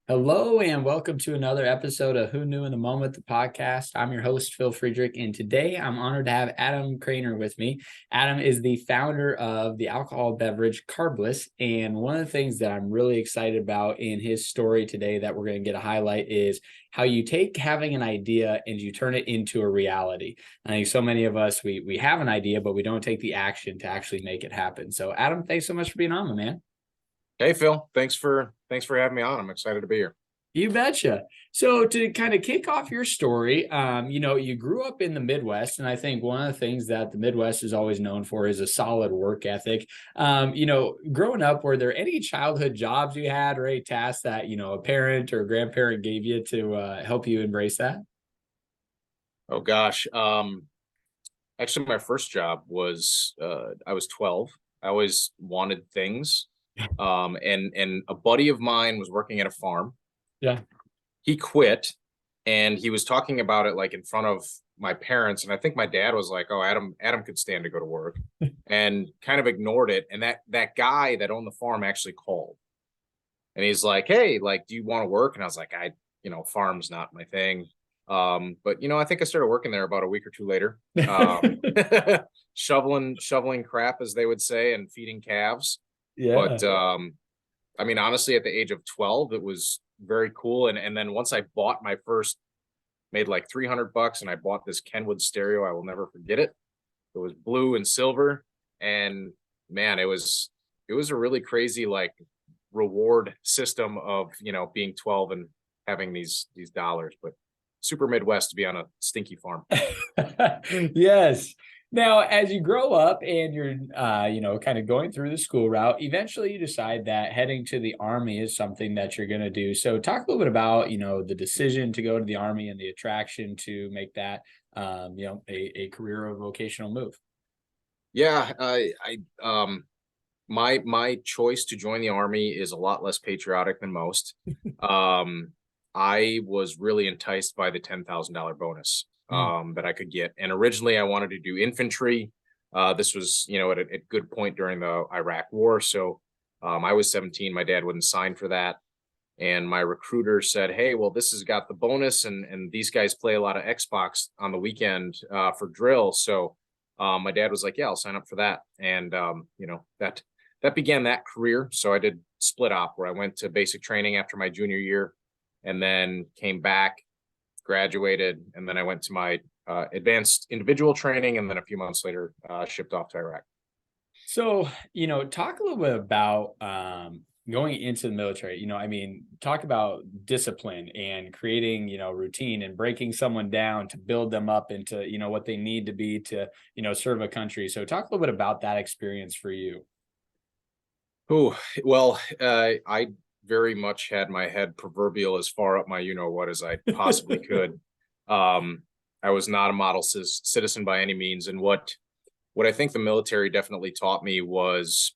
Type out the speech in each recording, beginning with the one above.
Hello and welcome to another episode of Who Knew in the Moment, the podcast. I'm your host, Phil Friedrich, and today I'm honored to have Adam Kroener with me. Adam is the founder of the alcohol beverage Carbliss, and one of the things that I'm really excited about in his story today that we're going to get a highlight is how you take having an idea and you turn it into a reality. I think so many of us, we have an idea, but we don't take the action to actually make it happen. So Adam, thanks so much for being on, my man. Hey Phil, thanks for having me on. I'm excited to be here. You betcha. So to kind of kick off your story, you grew up in the Midwest, and I think one of the things that the Midwest is always known for is a solid work ethic. Growing up, were there any childhood jobs you had or any tasks that, a parent or a grandparent gave you to help you embrace that? Oh gosh. Actually my first job was I was 12. I always wanted things. And a buddy of mine was working at a farm. Yeah. He quit and he was talking about it like in front of my parents. And I think my dad was like, "Oh, Adam could stand to go to work," and kind of ignored it. And that guy that owned the farm actually called. And he's like, "Hey, like, do you want to work?" And I was like, farm's not my thing. But I think I started working there about a week or two later. Shoveling crap, as they would say, and feeding calves. Yeah. But honestly, at the age of 12, it was very cool. And then once I bought my first, made like $300, and I bought this Kenwood stereo. I will never forget it. It was blue and silver, and man, it was a really crazy like reward system of being 12 and having these dollars. But super Midwest to be on a stinky farm. Yes. Now, as you grow up and you're, kind of going through the school route, eventually you decide that heading to the Army is something that you're going to do. So talk a little bit about, the decision to go to the Army and the attraction to make that, a career or vocational move. Yeah, my choice to join the Army is a lot less patriotic than most. I was really enticed by the $10,000 bonus that I could get. And originally I wanted to do infantry. This was, at a good point during the Iraq war. So I was 17. My dad wouldn't sign for that. And my recruiter said, "Hey, well, this has got the bonus, and these guys play a lot of Xbox on the weekend for drill." So my dad was like, "Yeah, I'll sign up for that." And that began that career. So I did split op, where I went to basic training after my junior year, and then came back, graduated, and then I went to my advanced individual training, and then a few months later shipped off to Iraq. So, talk a little bit about going into the military. Talk about discipline and creating, routine and breaking someone down to build them up into, what they need to be to, serve a country. So, talk a little bit about that experience for you. Oh, well, I very much had my head proverbial as far up my what as I possibly could. I was not a model citizen by any means, and what I think the military definitely taught me was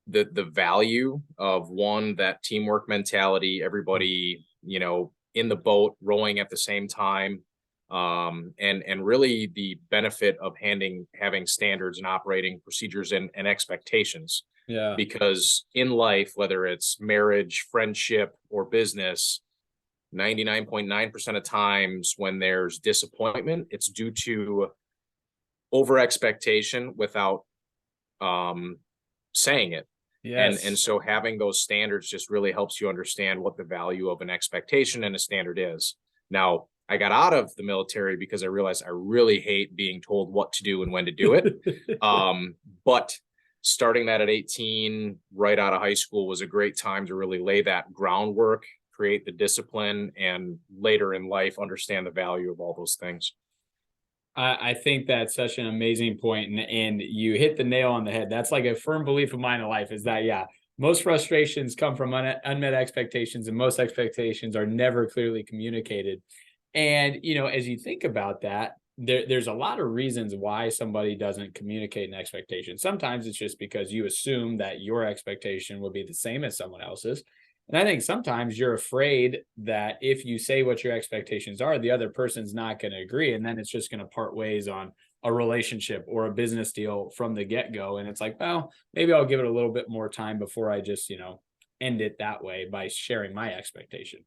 the value of that teamwork mentality, everybody, in the boat rowing at the same time. And really the benefit of having standards and operating procedures and expectations. Yeah. Because in life, whether it's marriage, friendship, or business, 99.9% of times when there's disappointment, it's due to over expectation without saying it. Yes. And so having those standards just really helps you understand what the value of an expectation and a standard is. Now, I got out of the military because I realized I really hate being told what to do and when to do it. But starting that at 18, right out of high school, was a great time to really lay that groundwork, create the discipline, and later in life, understand the value of all those things. I think that's such an amazing point, and you hit the nail on the head. That's like a firm belief of mine in life is that, yeah, most frustrations come from unmet expectations, and most expectations are never clearly communicated. And, as you think about that, there's a lot of reasons why somebody doesn't communicate an expectation. Sometimes it's just because you assume that your expectation will be the same as someone else's. And I think sometimes you're afraid that if you say what your expectations are, the other person's not going to agree. And then it's just going to part ways on a relationship or a business deal from the get-go. And it's like, well, maybe I'll give it a little bit more time before I just, end it that way by sharing my expectation.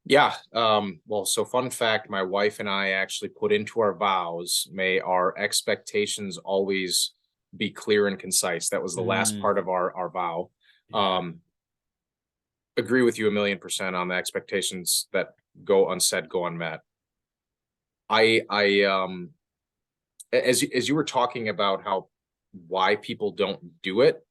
Yeah. Well, so fun fact, my wife and I actually put into our vows, may our expectations always be clear and concise. That was the last Mm, part of our vow. yeah. Agree with you 1,000,000% on the expectations that go unsaid, go unmet. I as you were talking about how why people don't do it,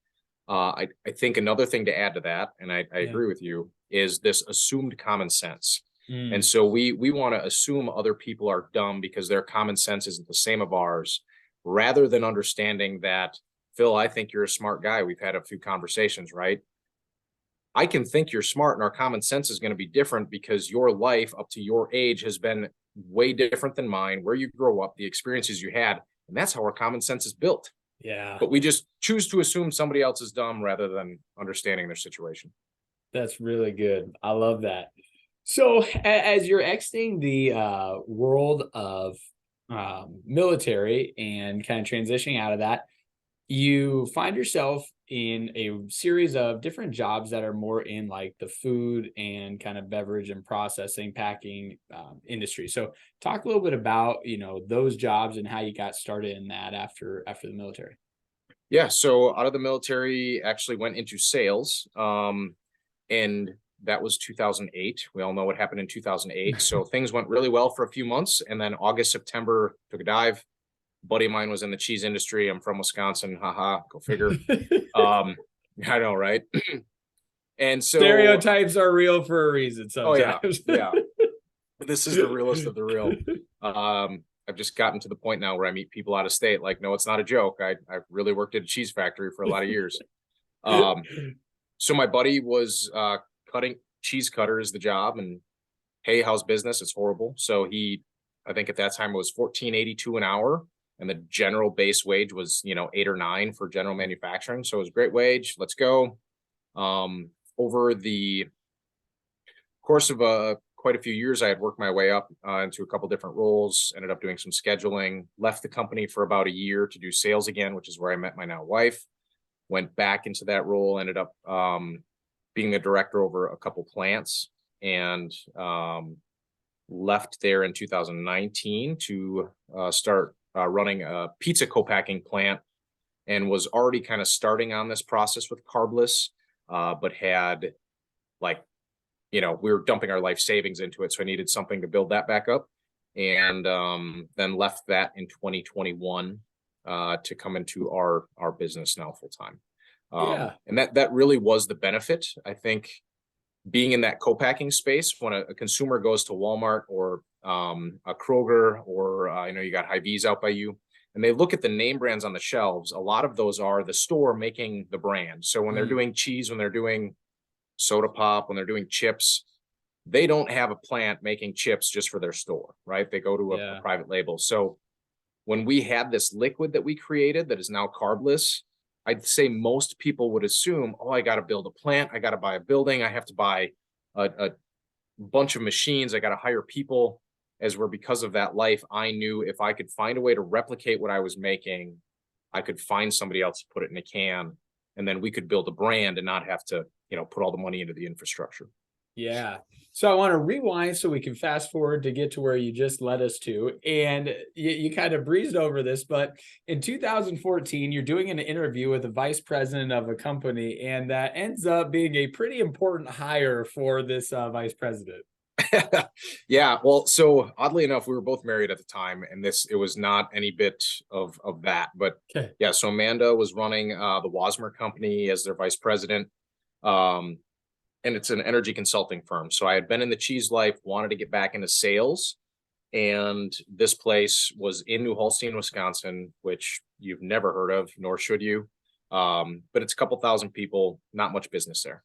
I think another thing to add to that, and I Yeah. agree with you, is this assumed common sense. And Mm, so we want to assume other people are dumb because their common sense isn't the same of ours, rather than understanding that, Phil, I think you're a smart guy. We've had a few conversations, right? I can think you're smart and our common sense is going to be different because your life up to your age has been way different than mine, where you grow up, the experiences you had, and that's how our common sense is built. yeah. But we just choose to assume somebody else is dumb rather than understanding their situation. That's really good. I love that. So as you're exiting the world of military and kind of transitioning out of that, you find yourself in a series of different jobs that are more in like the food and kind of beverage and processing packing industry. So talk a little bit about, those jobs and how you got started in that after the military. Yeah, so out of the military, actually went into sales, and that was 2008. We all know what happened in 2008. So things went really well for a few months, and then August, September took a dive. Buddy of mine was in the cheese industry. I'm from Wisconsin. Haha, go figure. Um, I know, right? And so, Stereotypes are real for a reason oh yeah, sometimes. yeah. This is the realest of the real. I've just gotten to the point now where I meet people out of state. Like, no, it's not a joke. I've really worked at a cheese factory for a lot of years. Um, so my buddy was cutting cheese cutter is the job, and hey, how's business? It's horrible. So I think at that time it was 14.82 an hour, and the general base wage was 8 or 9 for general manufacturing. So it was a great wage. Let's go. Over the course of quite a few years, I had worked my way up into a couple different roles, ended up doing some scheduling, left the company for about a year to do sales again, which is where I met my now wife, went back into that role, ended up being a director over a couple plants, and left there in 2019 to start running a pizza co-packing plant, and was already kind of starting on this process with Carbliss, but had like we were dumping our life savings into it. So I needed something to build that back up. And then left that in 2021 to come into our business now full time. Yeah. And that really was the benefit. I think being in that co-packing space, when a consumer goes to Walmart or a Kroener, or you got Hy-Vee's out by you, and they look at the name brands on the shelves, a lot of those are the store making the brand. So when they're Mm, doing cheese, when they're doing soda pop, when they're doing chips, they don't have a plant making chips just for their store, right? They go to a yeah. private label. So when we had this liquid that we created that is now carbless, I'd say most people would assume, oh, I got to build a plant. I got to buy a building. I have to buy a bunch of machines. I got to hire people. As where, because of that life, I knew if I could find a way to replicate what I was making, I could find somebody else to put it in a can, and then we could build a brand and not have to, put all the money into the infrastructure. Yeah. So I want to rewind so we can fast forward to get to where you just led us to. And you kind of breezed over this, but in 2014, you're doing an interview with the vice president of a company, and that ends up being a pretty important hire for this vice president. Yeah, well, so oddly enough, we were both married at the time, and it was not any bit of that. But Okay. yeah, so Amanda was running the Wasmer company as their vice president. Um, and it's an energy consulting firm. So I had been in the cheese life, wanted to get back into sales. And this place was in New Holstein, Wisconsin, which you've never heard of, nor should you. But it's a couple thousand people, not much business there.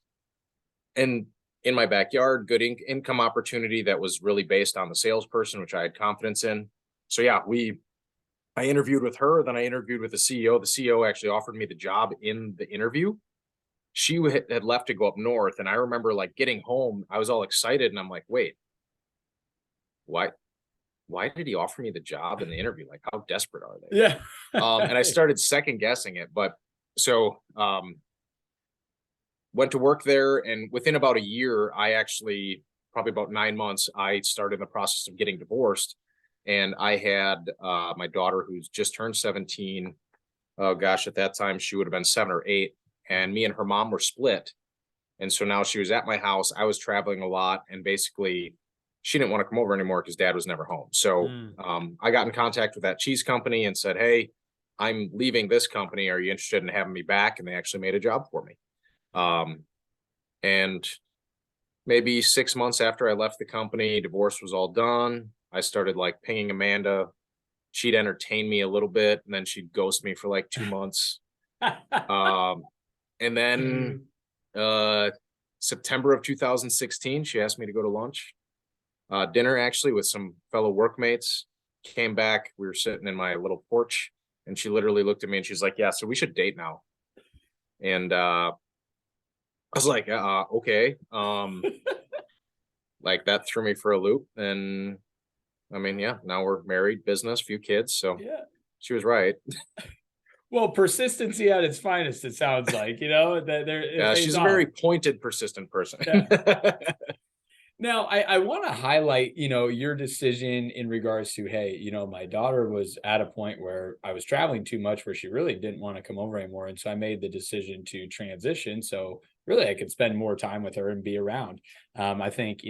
And in my backyard, good income opportunity that was really based on the salesperson, which I had confidence in. So yeah, I interviewed with her, then I interviewed with the CEO. The CEO actually offered me the job in the interview. She had left to go up north, and I remember like getting home, I was all excited, and I'm like, wait, why did he offer me the job in the interview? Like, how desperate are they? Yeah. And I started second guessing it. But so went to work there, and within about a year, probably about 9 months, I started the process of getting divorced. And I had my daughter, who's just turned 17. Oh gosh, at that time she would have been 7 or 8. And me and her mom were split. And so now she was at my house. I was traveling a lot, and basically she didn't want to come over anymore because dad was never home. So I got in contact with that cheese company and said, hey, I'm leaving this company. Are you interested in having me back? And they actually made a job for me. And maybe 6 months after I left the company, divorce was all done. I started like pinging Amanda. She'd entertain me a little bit, and then she'd ghost me for like 2 months. And then September of 2016, she asked me to go to lunch, dinner actually, with some fellow workmates. Came back, we were sitting in my little porch, and she literally looked at me and she's like, yeah, so we should date now. And I was like, okay. Like that threw me for a loop. And I mean, yeah, now we're married, business, few kids. So Yeah. she was right. Well, persistency at its finest, it sounds like, Yeah, she's a very pointed, persistent person. Yeah. Now, I want to highlight, your decision in regards to, hey, my daughter was at a point where I was traveling too much, where she really didn't want to come over anymore. And so I made the decision to transition. So really I could spend more time with her and be around. I think,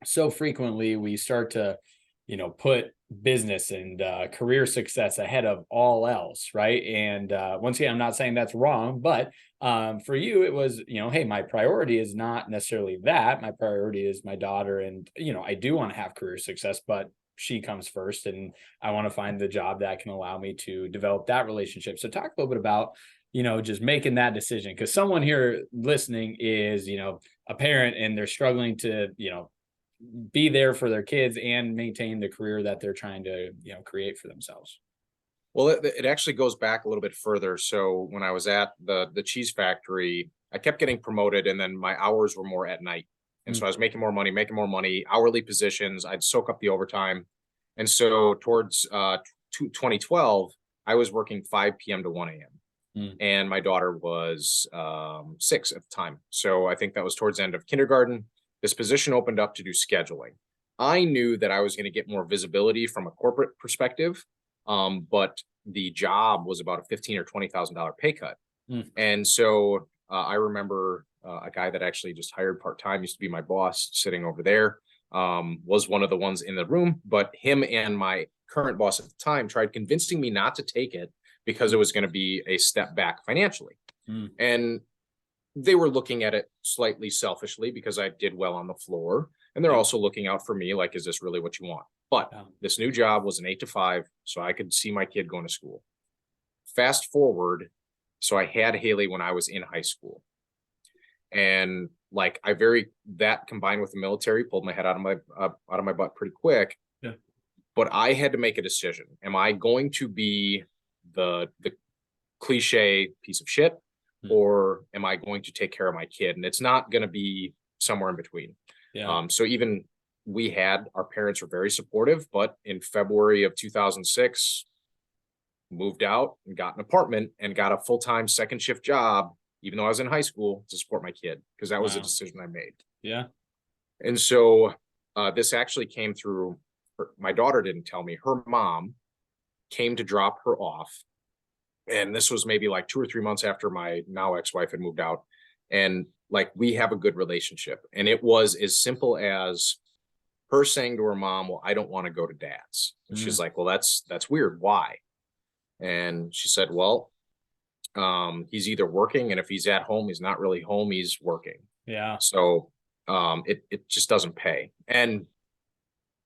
so frequently we start to, put business and career success ahead of all else, right? And once again, I'm not saying that's wrong, but for you, it was, hey, my priority is not necessarily that. My priority is my daughter, and I do want to have career success, but she comes first, and I want to find the job that can allow me to develop that relationship. So talk a little bit about just making that decision, because someone here listening is a parent, and they're struggling to be there for their kids and maintain the career that they're trying to create for themselves. Well, it actually goes back a little bit further. So when I was at the cheese factory, I kept getting promoted, and then my hours were more at night. And so I was making more money, hourly positions. I'd soak up the overtime. And so towards 2012, I was working 5 p.m. to 1 a.m. And my daughter was 6 at the time. So I think that was towards the end of kindergarten. This position opened up to do scheduling. I knew that I was going to get more visibility from a corporate perspective, but the job was about a $15,000 or $20,000 pay cut. And so I remember a guy that actually just hired part-time, used to be my boss, sitting over there, was one of the ones in the room, but him and my current boss at the time tried convincing me not to take it because it was going to be a step back financially. And they were looking at it slightly selfishly because I did well on the floor. And they're also looking out for me, like, is this really what you want? But this new job was an 8 to 5, so I could see my kid going to school. Fast forward, so I had Haley when I was in high school. And like that combined with the military pulled my head out of my butt pretty quick. Yeah. But I had to make a decision. Am I going to be the cliche piece of shit, or am I going to take care of my kid? And it's not going to be somewhere in between. Yeah. So even our parents were very supportive, but in February of 2006, moved out and got an apartment and got a full-time second shift job, even though I was in high school, to support my kid, because that was a decision I made. Yeah. And so this actually came through, my daughter didn't tell me, her mom came to drop her off. And this was maybe like 2 or 3 months after my now ex-wife had moved out. And like, we have a good relationship. And it was as simple as her saying to her mom, well, I don't want to go to dad's. And she's like, well, that's weird. Why? And she said, well, he's either working, and if he's at home, he's not really home, he's working. Yeah. So it just doesn't pay. And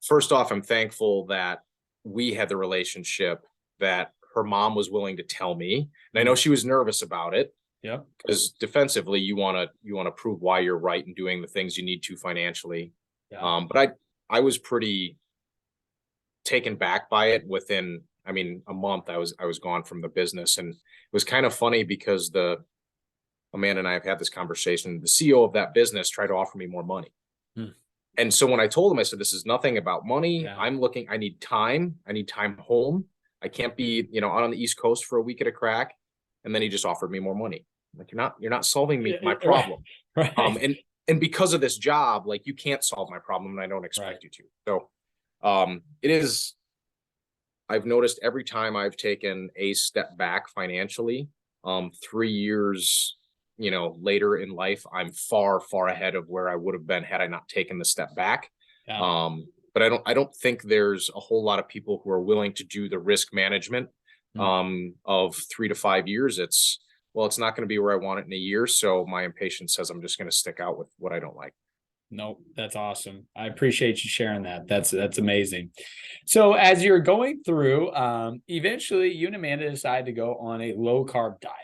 first off, I'm thankful that we had the relationship that her mom was willing to tell me. And I know she was nervous about it. Yeah. Because defensively, you want to prove why you're right and doing the things you need to financially. Yeah. But I was pretty taken back by it within, a month. I was gone from the business. And it was kind of funny because Amanda and I have had this conversation. The CEO of that business tried to offer me more money. And so when I told him, I said, this is nothing about money. Yeah. I need time home. I can't be, out on the East Coast for a week at a crack. And then he just offered me more money. Like you're not solving Yeah, my right, problem. right, And because of this job, like you can't solve my problem and I don't right. expect you to. So it is, I've noticed every time I've taken a step back financially, 3 years, later in life, I'm far, far ahead of where I would have been had I not taken the step back. Yeah. But I don't think there's a whole lot of people who are willing to do the risk management of 3 to 5 years. It's not going to be where I want it in a year. So my impatience says I'm just going to stick out with what I don't like. Nope, that's awesome. I appreciate you sharing that. That's amazing. So as you're going through, eventually you and Amanda decide to go on a low carb diet,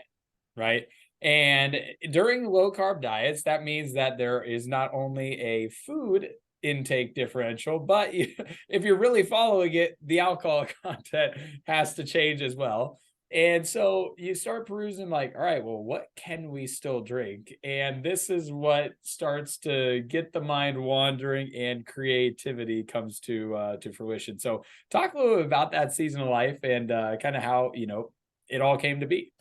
right? And during low carb diets, that means that there is not only a food intake differential, but if you're really following it, the alcohol content has to change as well. And so you start perusing like, all right, well, what can we still drink? And this is what starts to get the mind wandering and creativity comes to fruition. So talk a little bit about that season of life and kind of how, it all came to be.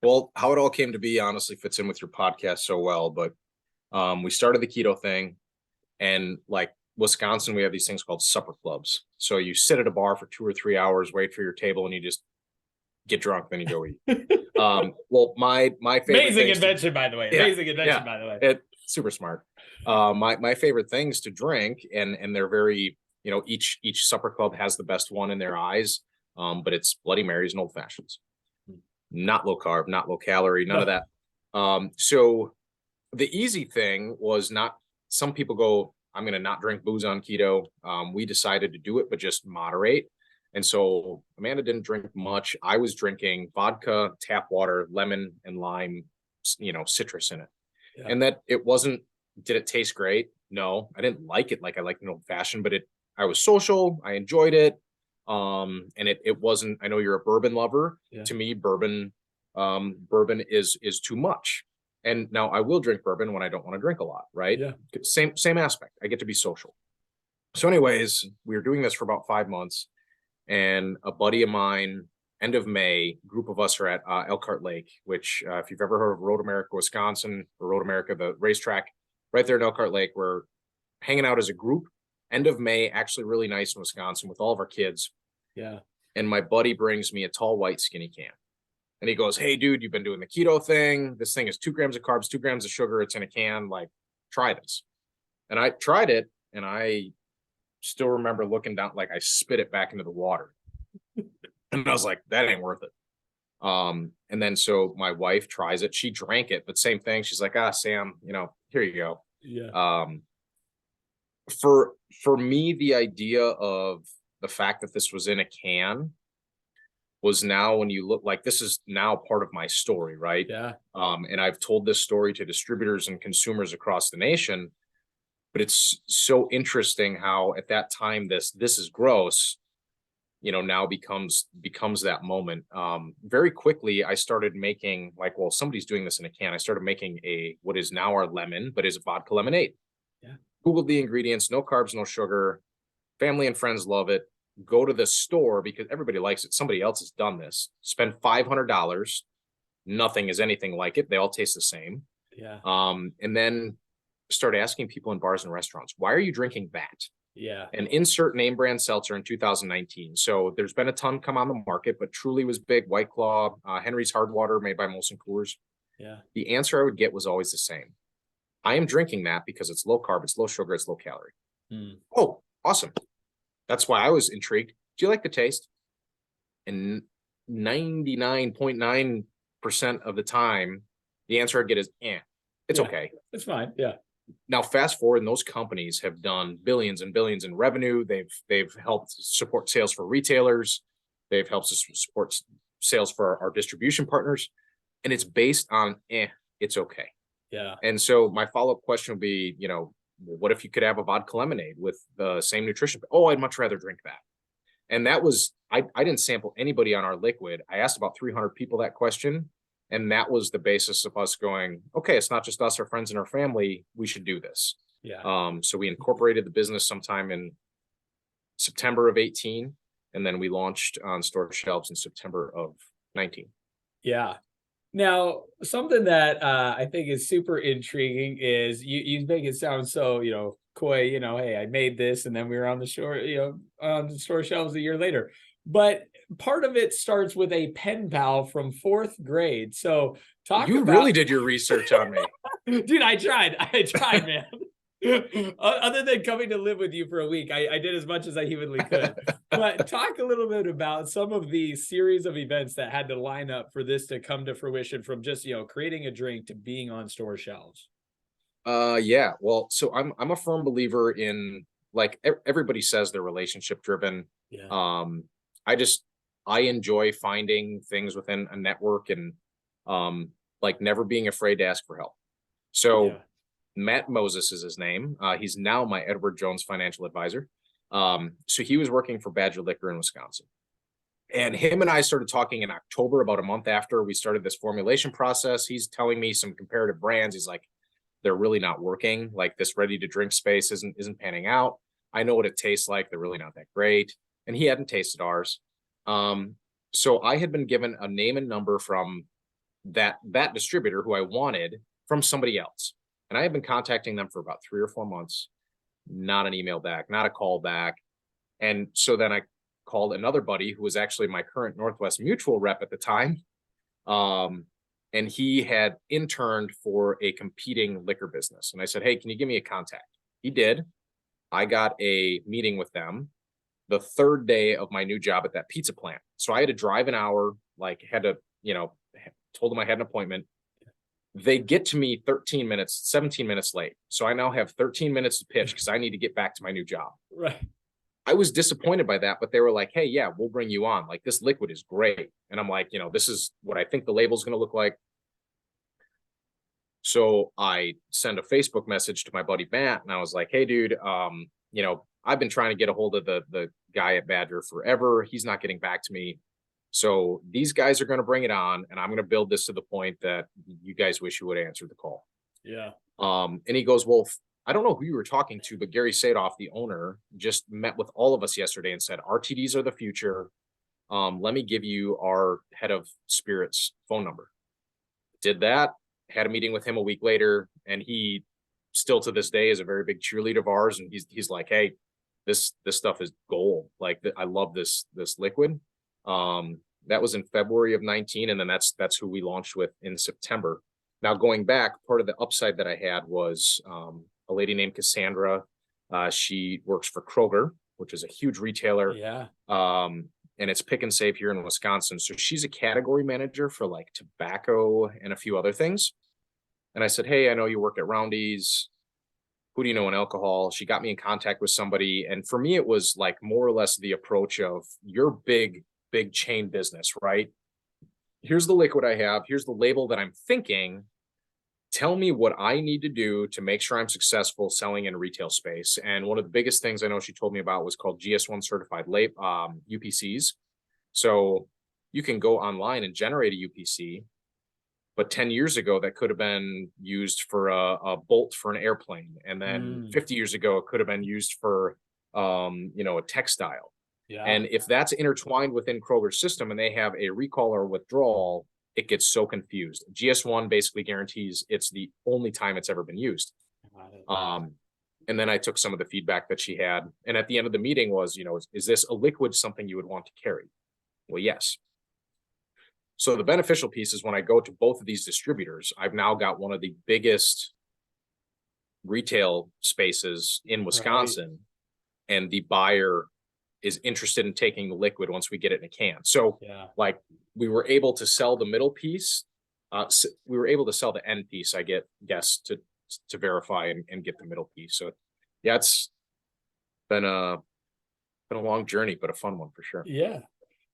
Well, how it all came to be honestly fits in with your podcast so well, but we started the keto thing, and like Wisconsin, we have these things called supper clubs. So you sit at a bar for 2 or 3 hours, wait for your table, and you just get drunk, then you go eat. Well, my favorite Amazing things invention, by the way. yeah, Amazing invention, yeah, by the way. it super smart. My favorite things to drink, and they're very, each supper club has the best one in their eyes. But it's Bloody Marys and old fashions, not low carb, not low calorie, none of that. So the easy thing was not, some people go, I'm going to not drink booze on keto. We decided to do it, but just moderate. And so Amanda didn't drink much. I was drinking vodka, tap water, lemon, and lime, citrus in it. Yeah. And that it wasn't, did it taste great? No, I didn't like it like I like an old fashioned, but I was social. I enjoyed it. And it wasn't, I know you're a bourbon lover. Yeah. To me, bourbon is too much. And now I will drink bourbon when I don't want to drink a lot, right? Yeah. Same aspect. I get to be social. So anyways, we were doing this for about 5 months, and a buddy of mine, end of May, group of us are at Elkhart Lake, which if you've ever heard of Road America, Wisconsin, or Road America, the racetrack right there in Elkhart Lake, we're hanging out as a group. End of May, actually really nice in Wisconsin with all of our kids. Yeah. And my buddy brings me a tall, white, skinny can. And he goes, hey, dude, you've been doing the keto thing. This thing is 2 grams of carbs, 2 grams of sugar. It's in a can. Like, try this. And I tried it, and I still remember looking down, like I spit it back into the water. And I was like, that ain't worth it. And then so my wife tries it. She drank it, but same thing. She's like, Sam, here you go. Yeah. For me, the idea of the fact that this was in a can was, now when you look, like, this is now part of my story, right? Yeah. And I've told this story to distributors and consumers across the nation, but it's so interesting how at that time, this is gross, now becomes that moment. Very quickly, I started making, like, well, somebody's doing this in a can. I started making what is now our lemon, but is a vodka lemonade. Yeah. Googled the ingredients, no carbs, no sugar. Family and friends love it. Go to the store because everybody likes it. Somebody else has done this. Spend $500. Nothing is anything like it. They all taste the same. Yeah. And then start asking people in bars and restaurants, why are you drinking that? Yeah. And insert name brand seltzer in 2019. So there's been a ton come on the market, but Truly was big. White Claw, Henry's Hard Water made by Molson Coors. Yeah. The answer I would get was always the same. I am drinking that because it's low carb, it's low sugar, it's low calorie. Oh, awesome. That's why I was intrigued. Do you like the taste? And 99.9% of the time, the answer I get is, it's okay. It's fine. Yeah. Now, fast forward, and those companies have done billions and billions in revenue. They've helped support sales for retailers. They've helped support sales for our distribution partners. And it's based on, it's okay. Yeah. And so my follow-up question would be, what if you could have a vodka lemonade with the same nutrition? Oh, I'd much rather drink that. And that was, I didn't sample anybody on our liquid. I asked about 300 people that question. And that was the basis of us going, okay, it's not just us, our friends and our family, we should do this. Yeah. So we incorporated the business sometime in September of 18. And then we launched on store shelves in September of 19. Yeah. Now, something that I think is super intriguing is you make it sound so, coy, hey, I made this and then we were on the shore, on the store shelves a year later. But part of it starts with a pen pal from fourth grade. So talk You about really did your research on me. dude, I tried. I tried, man. Other than coming to live with you for a week, I did as much as I humanly could. But talk a little bit about some of the series of events that had to line up for this to come to fruition from just, creating a drink to being on store shelves. Yeah. Well, so I'm a firm believer in, like, everybody says they're relationship driven. Yeah. Um, I enjoy finding things within a network and like never being afraid to ask for help. So Yeah. Matt Moses is his name. He's now my Edward Jones financial advisor. So he was working for Badger Liquor in Wisconsin. And him and I started talking in October, about a month after we started this formulation process. He's telling me some comparative brands. He's like, they're really not working. Like, this ready to drink space isn't panning out. I know what it tastes like. They're really not that great. And he hadn't tasted ours. Um, so I had been given a name and number from that distributor who I wanted from somebody else. And I had been contacting them for about 3 or 4 months. Not an email back, not a call back. And so then I called another buddy who was actually my current Northwest Mutual rep at the time. Um, and he had interned for a competing liquor business. And I said, hey, can you give me a contact? He did. I got a meeting with them the third day of my new job at that pizza plant. So I had to drive an hour, like, had to, told them I had an appointment. They get to me 13 minutes, 17 minutes late. So I now have 13 minutes to pitch because I need to get back to my new job. Right. I was disappointed by that, but they were like, hey, yeah, we'll bring you on. Like, this liquid is great. And I'm like, this is what I think the label is going to look like. So I send a Facebook message to my buddy Matt, and I was like, hey, dude, I've been trying to get a hold of the guy at Badger forever. He's not getting back to me. So these guys are going to bring it on, and I'm going to build this to the point that you guys wish you would answer the call. Yeah. And he goes, well, I don't know who you were talking to, but Gary Sadoff, the owner, just met with all of us yesterday and said, RTDs are the future. Let me give you our head of spirits phone number. Did that, had a meeting with him a week later, and he still to this day is a very big cheerleader of ours. And he's like, hey, this stuff is gold. Like, I love this liquid. That was in February of 19. And then that's who we launched with in September. Now, going back, part of the upside that I had was a lady named Cassandra. She works for Kroener, which is a huge retailer. Yeah. And it's pick and save here in Wisconsin. So she's a category manager for, like, tobacco and a few other things. And I said, hey, I know you work at Roundy's. Who do you know in alcohol? She got me in contact with somebody. And for me, it was like more or less the approach of, your big chain business, right? Here's the liquid I have. Here's the label that I'm thinking. Tell me what I need to do to make sure I'm successful selling in a retail space. And one of the biggest things I know she told me about was called GS1 certified UPCs. So you can go online and generate a UPC, but 10 years ago, that could have been used for a bolt for an airplane. And then 50 years ago, it could have been used for, a textile. Yeah. And if that's intertwined within Kroger's system and they have a recall or withdrawal, it gets so confused. GS1 basically guarantees it's the only time it's ever been used. And then I took some of the feedback that she had. And at the end of the meeting was, is this a liquid something you would want to carry? Well, yes. So the beneficial piece is when I go to both of these distributors, I've now got one of the biggest retail spaces in Wisconsin, and the buyer is interested in taking the liquid once we get it in a can. So like, we were able to sell the middle piece. We were able to sell the end piece, I guess, to verify and get the middle piece. So yeah, it's been a long journey, but a fun one for sure. Yeah.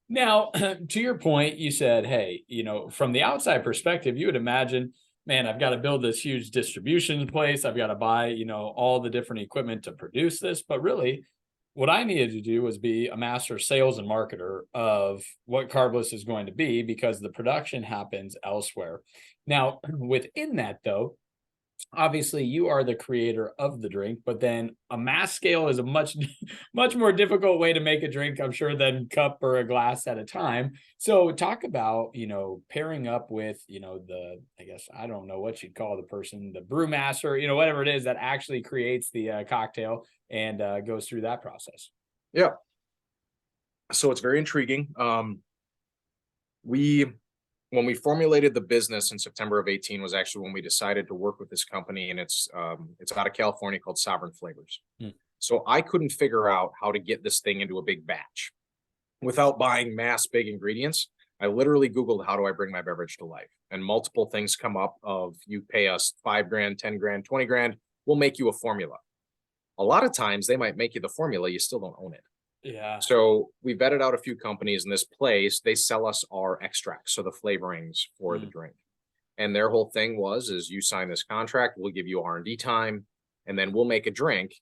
Now, to your point, you said, hey, from the outside perspective, you would imagine, man, I've got to build this huge distribution place. I've got to buy, all the different equipment to produce this. But really, what I needed to do was be a master sales and marketer of what Carbliss is going to be, because the production happens elsewhere. Now, within that, though, obviously you are the creator of the drink, but then a mass scale is a much much more difficult way to make a drink, I'm sure, than cup or a glass at a time. So talk about, pairing up with, the, I guess, I don't know what you'd call the person, the brewmaster, whatever it is that actually creates the cocktail and goes through that process. Yeah. So it's very intriguing. We when we formulated the business in September of 18 was actually when we decided to work with this company, and it's out of California called Sovereign Flavors. Hmm. So I couldn't figure out how to get this thing into a big batch without buying mass big ingredients. I literally Googled, how do I bring my beverage to life? And multiple things come up of, you pay us 5 grand, 10 grand, 20 grand, we'll make you a formula. A lot of times they might make you the formula, you still don't own it. Yeah. So we vetted out a few companies in this place. They sell us our extracts, so the flavorings for the drink. And their whole thing is you sign this contract, we'll give you R&D time, and then we'll make a drink.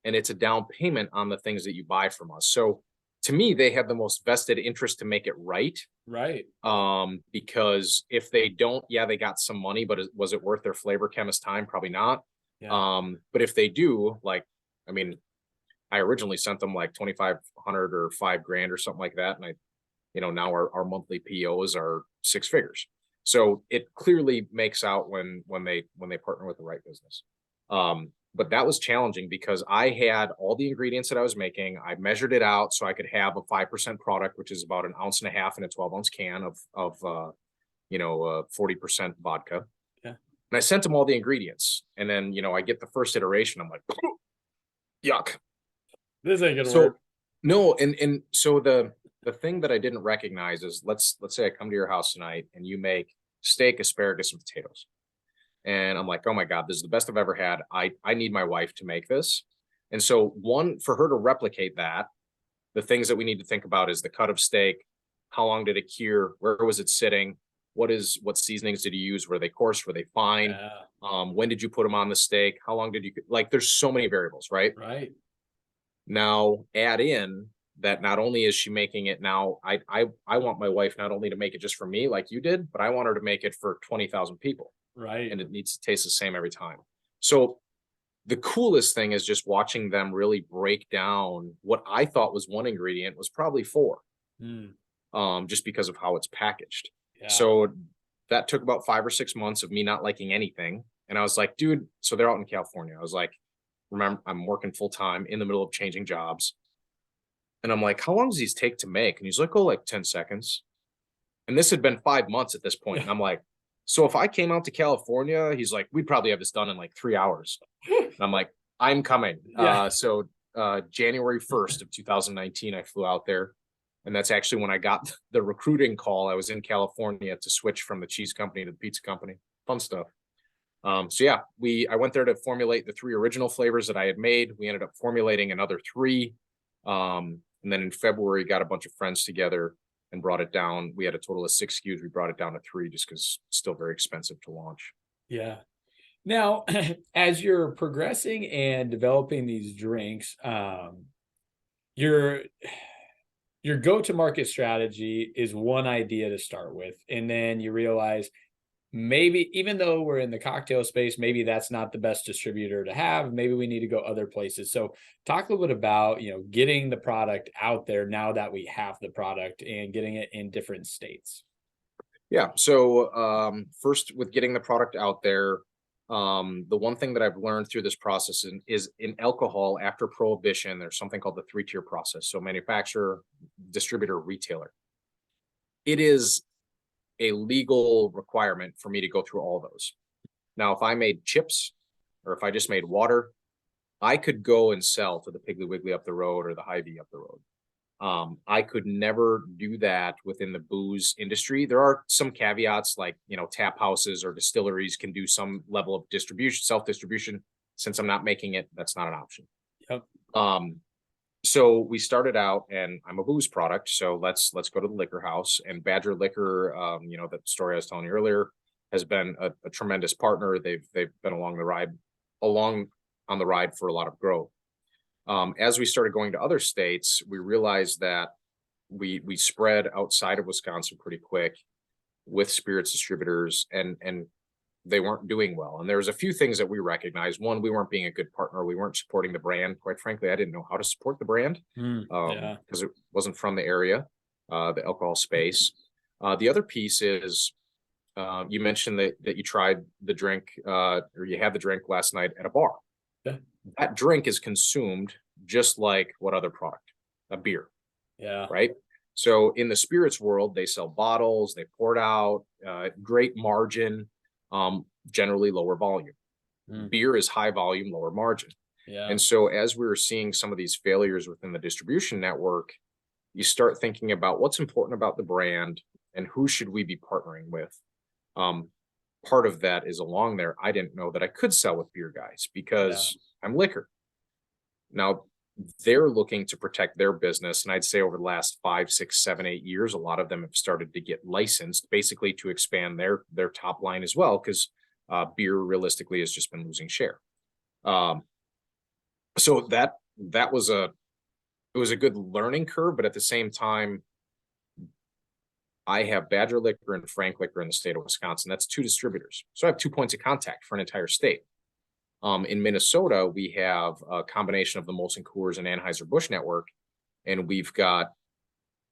And it's a down payment on the things that you buy from us. So to me, they have the most vested interest to make it right. Right. Because if they don't, yeah, they got some money, but was it worth their flavor chemist time? Probably not. Yeah. But if they do, I mean, I originally sent them like 2,500 or 5 grand or something like that. And now our monthly POs are 6 figures. So it clearly makes out when they partner with the right business. But that was challenging because I had all the ingredients that I was making. I measured it out so I could have a 5% product, which is about an ounce and a half in a 12-ounce can of 40% vodka. Yeah. And I sent them all the ingredients. And then, I get the first iteration. I'm like, yuck. This ain't gonna work. No, and so the thing that I didn't recognize is, let's say I come to your house tonight and you make steak, asparagus, and potatoes. And I'm like, oh my God, this is the best I've ever had. I need my wife to make this. And so for her to replicate that, the things that we need to think about is the cut of steak, how long did it cure, where was it sitting, what seasonings did you use, were they coarse, were they fine, when did you put them on the steak, how long did you, there's so many variables, right? Right. Now add in that not only is she making it now, I want my wife not only to make it just for me like you did, but I want her to make it for 20,000 people. Right. And it needs to taste the same every time. So the coolest thing is just watching them really break down what I thought was one ingredient was probably 4, just because of how it's packaged. Yeah. So that took about 5 or 6 months of me not liking anything. And I was like, dude, so they're out in California. I was like, remember, I'm working full time in the middle of changing jobs. And I'm like, how long does these take to make? And he's like, oh, like 10 seconds. And this had been 5 months at this point. And I'm like, so if I came out to California, he's like, we'd probably have this done in like 3 hours. And I'm like, I'm coming. Yeah. So January 1st of 2019, I flew out there. And that's actually when I got the recruiting call. I was in California to switch from the cheese company to the pizza company. Fun stuff. So yeah, I went there to formulate the 3 original flavors that I had made. We ended up formulating another 3. And then in February, got a bunch of friends together and brought it down. We had a total of 6 SKUs. We brought it down to 3 just because it's still very expensive to launch. Yeah. Now, as you're progressing and developing these drinks, your go-to-market strategy is one idea to start with. And then you realize, maybe even though we're in the cocktail space, maybe that's not the best distributor to have. Maybe we need to go other places. So talk a little bit about, getting the product out there now that we have the product and getting it in different states. Yeah. So first, with getting the product out there, the one thing that I've learned through this process is in alcohol, after prohibition, there's something called the 3-tier process. So manufacturer, distributor, retailer. It is a legal requirement for me to go through all those. Now, if I made chips or if I just made water, I could go and sell to the Piggly Wiggly up the road or the Hy-Vee up the road. I could never do that within the booze industry. There are some caveats, like, tap houses or distilleries can do some level of distribution, self-distribution. Since I'm not making it, that's not an option. Yep. So we started out, and I'm a booze product. So let's go to the liquor house, and Badger Liquor, that story I was telling you earlier, has been a tremendous partner. They've been along on the ride for a lot of growth. As we started going to other states, we realized that we spread outside of Wisconsin pretty quick with spirits distributors, and they weren't doing well. And there's a few things that we recognized. One, we weren't being a good partner. We weren't supporting the brand. Quite frankly, I didn't know how to support the brand Yeah. because it wasn't from the area, the alcohol space. The other piece is you mentioned that you tried the drink or you had the drink last night at a bar. Yeah. That drink is consumed just like what other product? A beer. Yeah. Right. So in the spirits world, they sell bottles, they pour it out, great margin, generally lower volume. Beer is high volume, lower margin. Yeah. And so as we were seeing some of these failures within the distribution network, you start thinking about what's important about the brand and who should we be partnering with. Part of that is along there. I didn't know that I could sell with beer guys because I'm liquor. Now, they're looking to protect their business. And I'd say over the last 5, 6, 7, 8 years, a lot of them have started to get licensed basically to expand their top line as well, because beer realistically has just been losing share. So that was it was a good learning curve, but at the same time, I have Badger Liquor and Frank Liquor in the state of Wisconsin. That's 2 distributors. So I have 2 points of contact for an entire state. In Minnesota, we have a combination of the Molson Coors and Anheuser-Busch network, and we've got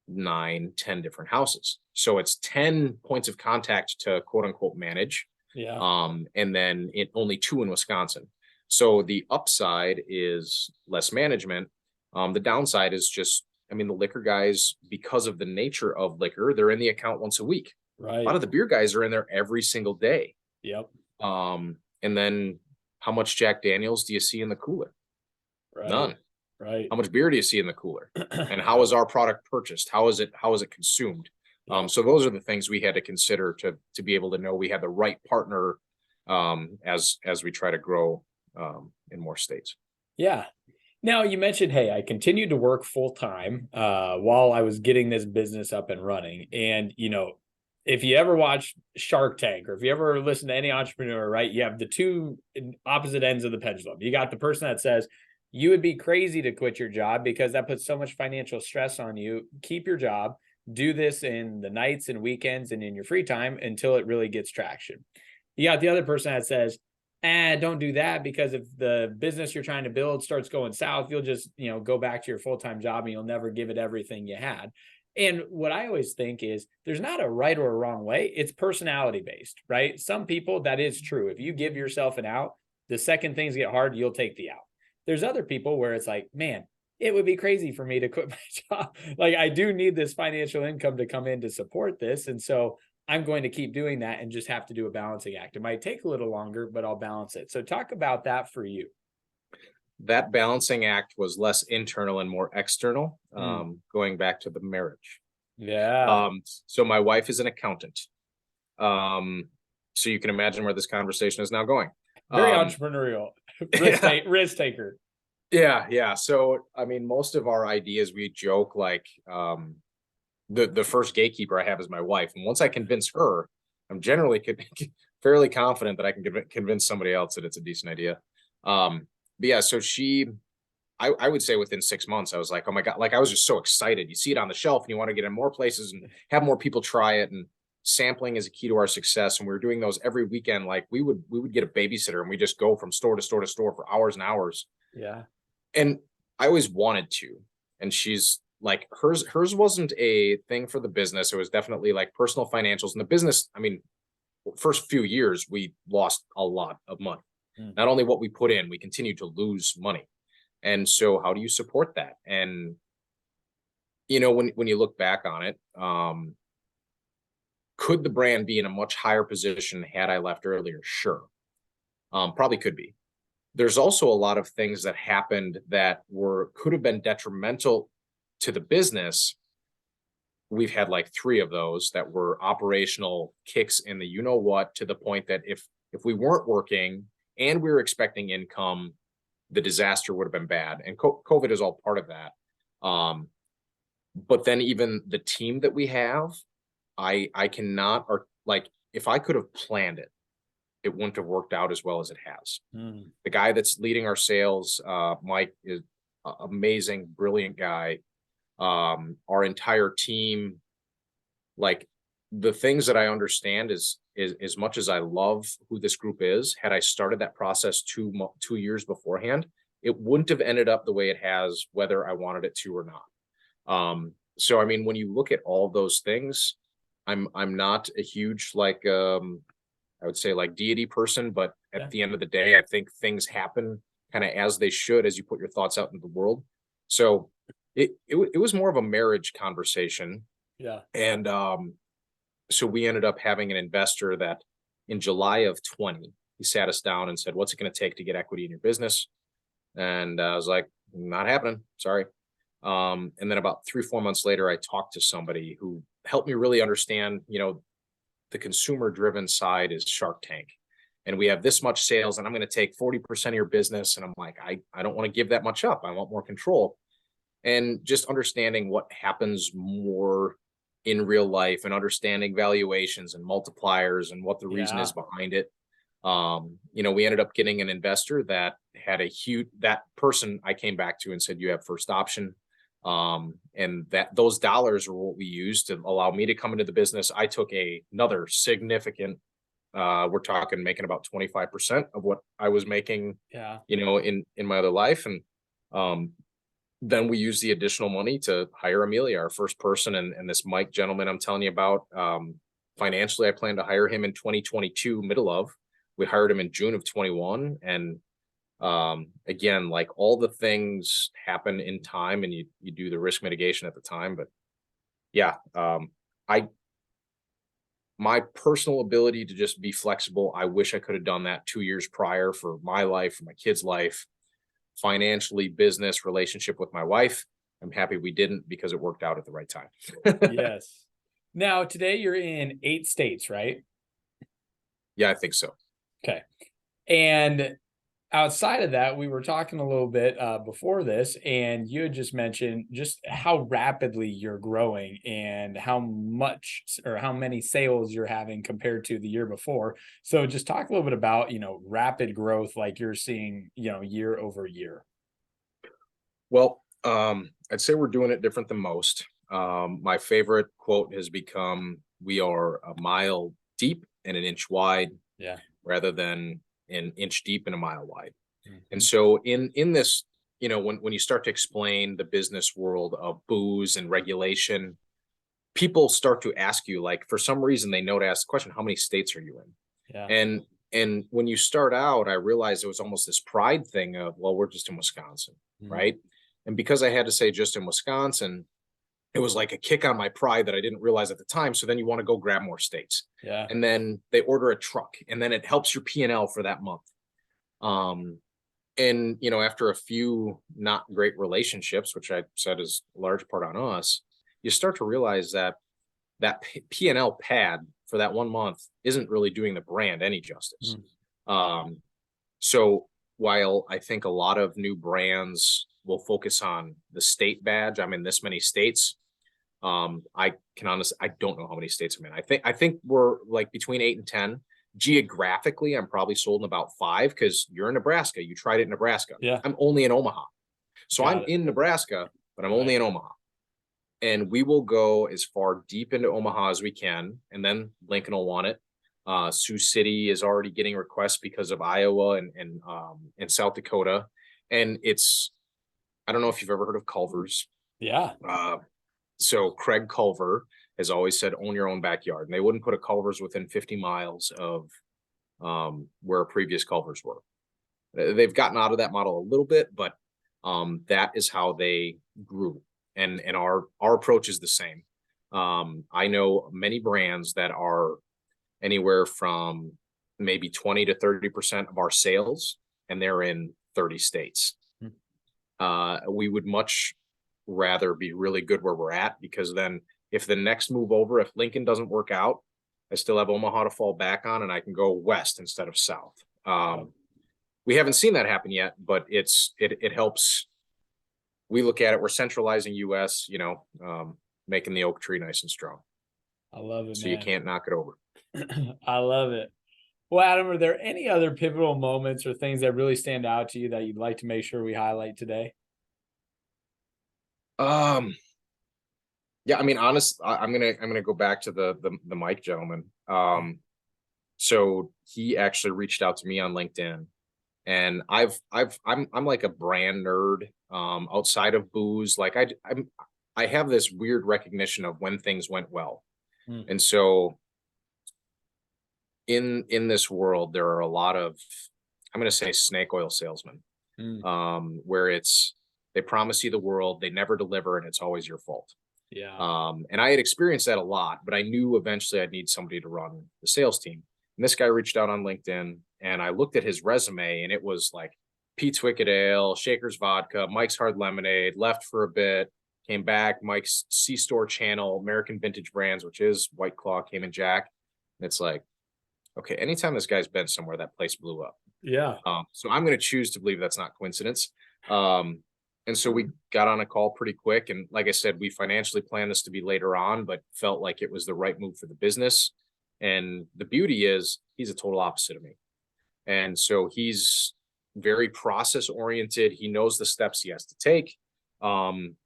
9, 10 different houses. So it's 10 points of contact to quote unquote manage. Yeah. And then only 2 in Wisconsin. So the upside is less management. The downside is just, I mean, the liquor guys, because of the nature of liquor, they're in the account once a week. Right. A lot of the beer guys are in there every single day. Yep. And then how much Jack Daniels do you see in the cooler? Right. None. Right. How much beer do you see in the cooler? And how is our product purchased? How is it consumed? So those are the things we had to consider to be able to know we had the right partner as we try to grow in more states. Yeah. Now you mentioned, hey, I continued to work full time while I was getting this business up and running. And, if you ever watch Shark Tank or if you ever listen to any entrepreneur, right, you have the 2 opposite ends of the pendulum. You got the person that says, you would be crazy to quit your job because that puts so much financial stress on you. Keep your job, do this in the nights and weekends and in your free time until it really gets traction. You got the other person that says, don't do that because if the business you're trying to build starts going south, you'll just, go back to your full-time job and you'll never give it everything you had. And what I always think is there's not a right or a wrong way. It's personality based, right? Some people, that is true. If you give yourself an out, the second things get hard, you'll take the out. There's other people where it's like, man, it would be crazy for me to quit my job. Like I do need this financial income to come in to support this. And so I'm going to keep doing that and just have to do a balancing act. It might take a little longer, but I'll balance it. So talk about that for you. That balancing act was less internal and more external, going back to the marriage. Yeah. So my wife is an accountant. So you can imagine where this conversation is now going. Very entrepreneurial, risk taker. Yeah. So, I mean, most of our ideas, we joke like, the first gatekeeper I have is my wife. And once I convince her, I'm generally fairly confident that I can convince somebody else that it's a decent idea. But yeah, so I would say within 6 months, I was like, oh my God, like I was just so excited. You see it on the shelf and you want to get in more places and have more people try it. And sampling is a key to our success. And we were doing those every weekend. Like we would get a babysitter and we just go from store to store to store for hours and hours. Yeah. And I always wanted to. And she's like, hers wasn't a thing for the business. It was definitely like personal financials. And the business, I mean, first few years, we lost a lot of money. Not only what we put in, we continued to lose money. And so how do you support that? And, when you look back on it, could the brand be in a much higher position had I left earlier? Sure. Probably could be. There's also a lot of things that happened that could have been detrimental to the business. We've had like 3 of those that were operational kicks in the what, to the point that if we weren't working and we were expecting income, the disaster would have been bad. And COVID is all part of that. But then even the team that we have, I cannot, or like if I could have planned it, it wouldn't have worked out as well as it has. The guy that's leading our sales, Mike, is an amazing, brilliant guy. Our entire team, like the things that I understand is as much as I love who this group is, had I started that process 2 years beforehand, it wouldn't have ended up the way it has, whether I wanted it to or not. So I mean, when you look at all those things, I'm not a huge I would say like deity person, but Yeah. at the end of the day, I think things happen kind of as they should as you put your thoughts out into the world. So it was more of a marriage conversation. Yeah. And so we ended up having an investor that in July of 20, he sat us down and said, "What's it going to take to get equity in your business?" And I was like, "Not happening. Sorry." And then about 3-4 months later, I talked to somebody who helped me really understand, the consumer driven side is Shark Tank. And we have this much sales, and I'm going to take 40% of your business. And I'm like, I don't want to give that much up. I want more control. And just understanding what happens more in real life and understanding valuations and multipliers and what the reason is behind it. We ended up getting an investor that had that person I came back to and said, "You have first option." And that those dollars were what we used to allow me to come into the business. I took another significant, we're talking making about 25% of what I was making, in my other life. And, then we used the additional money to hire Amelia, our first person, and this Mike gentleman I'm telling you about. Financially, I plan to hire him in 2022, middle of. We hired him in June of 21, and again, like all the things happen in time, and you do the risk mitigation at the time. But yeah, my personal ability to just be flexible, I wish I could have done that 2 years prior for my life, for my kids' life. Financially, business, relationship with my wife, I'm happy we didn't, because it worked out at the right time. Yes. Now, today you're in 8 states, right? Yeah, I think so. Okay. And outside of that, we were talking a little bit before this, and you had just mentioned just how rapidly you're growing and how much or how many sales you're having compared to the year before. So just talk a little bit about, rapid growth like you're seeing, year over year. Well, I'd say we're doing it different than most. My favorite quote has become, "We are a mile deep and an inch wide," Yeah. rather than an inch deep and a mile wide. And Mhm. so in this, when you start to explain the business world of booze and regulation, people start to ask you, like, for some reason, they know to ask the question, "How many states are you in?" Yeah. And when you start out, I realized it was almost this pride thing of, "Well, we're just in Wisconsin," Mhm. right? And because I had to say just in Wisconsin, it was like a kick on my pride that I didn't realize at the time. So then you want to go grab more states. Yeah. And then they order a truck, and then it helps your P&L for that month. And after a few not great relationships, which I said is a large part on us, you start to realize that P&L pad for that 1 month isn't really doing the brand any justice. So while I think a lot of new brands will focus on the state badge, I'm in this many states. I can honestly, I don't know how many states I'm in. I think we're like between 8 and 10. Geographically, I'm probably sold in about 5, because you're in Nebraska. You tried it in Nebraska. Yeah. I'm only in Omaha. So Got I'm it. in Nebraska, but I'm Right. only in Omaha. And we will go as far deep into Omaha as we can, and then Lincoln will want it. Sioux City is already getting requests because of Iowa and South Dakota. And I don't know if you've ever heard of Culver's. Yeah. So Craig Culver has always said, "Own your own backyard," and they wouldn't put a Culver's within 50 miles of where previous Culver's were. They've gotten out of that model a little bit, but that is how they grew. And our approach is the same. I know many brands that are anywhere from maybe 20 to 30% of our sales, and they're in 30 states. We would much rather be really good where we're at, because then if the next move over, if Lincoln doesn't work out, I still have Omaha to fall back on, and I can go west instead of south. We haven't seen that happen yet, but it helps. We look at it, we're centralizing US, making the oak tree nice and strong. I love it, So you man. can't knock it over. I love it. Well, Adam, are there any other pivotal moments or things that really stand out to you that you'd like to make sure we highlight today? Um, Yeah, I mean, I'm gonna go back to the Mike gentleman. So he actually reached out to me on LinkedIn, and I'm like a brand nerd. Outside of booze, like I have this weird recognition of when things went well, Mm, and so in this world, there are a lot of, I'm gonna say, snake oil salesmen, mm, where it's they promise you the world, they never deliver, and it's always your fault. yeah. And I had experienced that a lot, but I knew eventually I'd need somebody to run the sales team. And this guy reached out on LinkedIn, and I looked at his resume, and it was like Pete's Wicked Ale, Shaker's Vodka, Mike's Hard Lemonade, left for a bit, came back, Mike's C-Store Channel, American Vintage Brands, which is White Claw, Cayman Jack. And it's like, okay, anytime this guy's been somewhere, that place blew up. Yeah. So I'm going to choose to believe that's not coincidence. And so we got on a call pretty quick. And like I said, we financially planned this to be later on, but felt like it was the right move for the business. And the beauty is he's a total opposite of me. And so he's very process oriented. He knows the steps he has to take,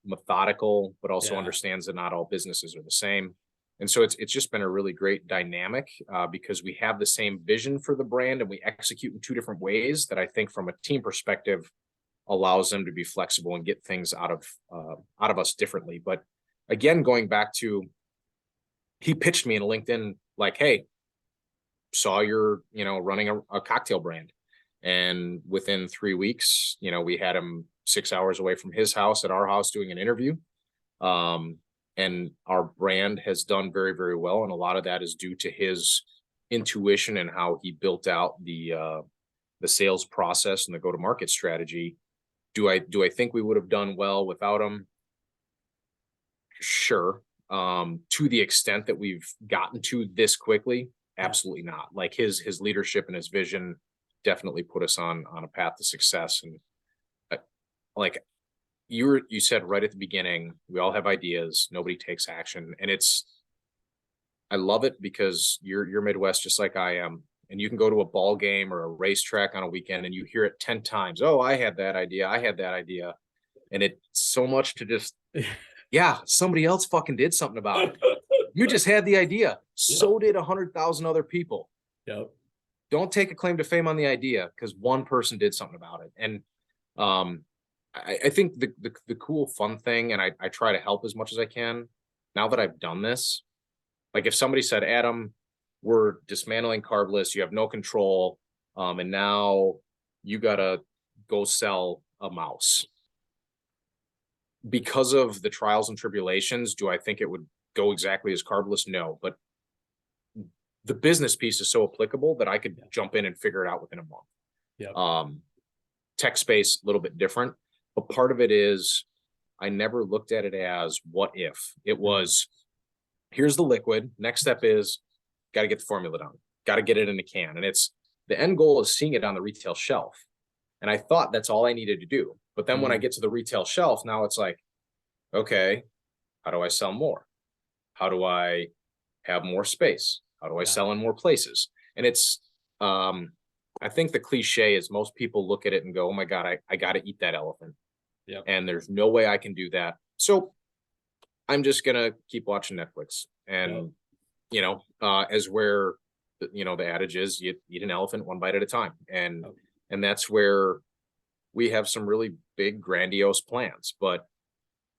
methodical, but also Yeah. understands that not all businesses are the same. And so it's just been a really great dynamic, because we have the same vision for the brand and we execute in two different ways that I think from a team perspective allows them to be flexible and get things out of us differently. But again, going back to, he pitched me in LinkedIn like, hey, saw you're running a cocktail brand, and within 3 weeks, we had him 6 hours away from his house at our house doing an interview. And our brand has done very, very well. And a lot of that is due to his intuition and how he built out the sales process and the go-to-market strategy. Do I think we would have done well without him? Sure. To the extent that we've gotten to this quickly, absolutely not. Like his leadership and his vision definitely put us on a path to success. And like you said right at the beginning, we all have ideas, nobody takes action. And I love it because you're Midwest just like I am. And you can go to a ball game or a racetrack on a weekend and you hear it 10 times. Oh, I had that idea. I had that idea. And it's so much to just, yeah, somebody else fucking did something about it. You just had the idea. So did 100,000 other people. Yep. Don't take a claim to fame on the idea because one person did something about it. And I think the cool, fun thing, and I try to help as much as I can now that I've done this. Like if somebody said, Adam, we're dismantling Carbliss, you have no control, and now you gotta go sell a mouse. Because of the trials and tribulations, do I think it would go exactly as Carbliss? No, but the business piece is so applicable that I could jump in and figure it out within a month. Yeah. Tech space, a little bit different, but part of it is I never looked at it as what if. It was, here's the liquid. Next step is got to get the formula done, got to get it in a can. And it's the end goal is seeing it on the retail shelf. And I thought that's all I needed to do. But then when I get to the retail shelf, now it's like, okay, how do I sell more? How do I have more space? How do I sell in more places? And it's, I think the cliche is most people look at it and go, oh my God, I got to eat that elephant. Yep. And there's no way I can do that. So I'm just going to keep watching Netflix. And, as where, the adage is, you eat an elephant one bite at a time. And that's where we have some really big, grandiose plans. But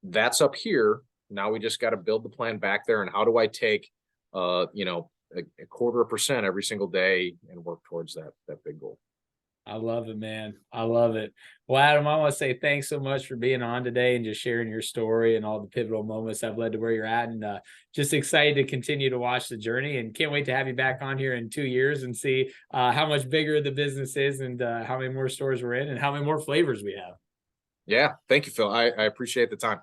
that's up here. Now we just got to build the plan back there. And how do I take, a 0.25% every single day and work towards that big goal? I love it, man. I love it. Well, Adam, I want to say thanks so much for being on today and just sharing your story and all the pivotal moments that have led to where you're at. And just excited to continue to watch the journey, and can't wait to have you back on here in 2 years and see how much bigger the business is, and how many more stores we're in and how many more flavors we have. Yeah. Thank you, Phil. I appreciate the time.